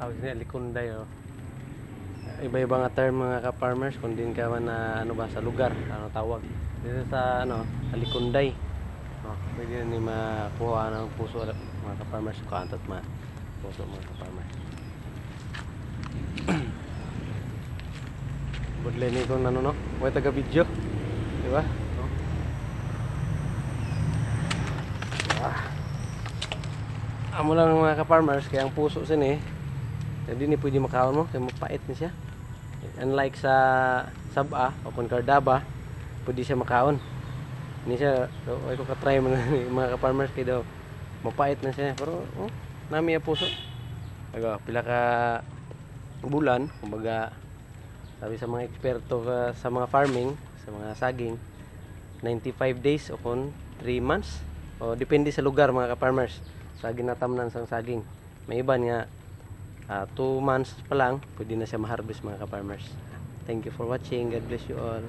tawag niya likunday oh. Iba-iba nga term mga ka-farmers kung din ka man na ano ba sa lugar ano tawag dito sa ano sa likunday oh, pwede ni makuha ng puso mga ka-farmers ko antat puso mga ka-farmers. Budlay ni kung ano no way taga video di ba no? Amo lang mga ka-farmers kaya ang puso sini hindi ni pwede makaon mo kaya mapait ni siya. Unlike sa saba o kung kardaba, pwede siya makaon. Hindi siya, ay ko katry mo na mga ka-farmers kayo daw. Mapait na siya. Pero, nami ang puso. Aga, pila ka bulan, kumbaga, sabi sa mga eksperto sa mga farming, sa mga saging, 95 days o kung 3 months. O, depende sa lugar mga ka-farmers. Sa ginatamnan sa saging. May iba nga, 2 months pa lang, pwede na siya ma-harvest mga ka-farmers. Thank you for watching. God bless you all.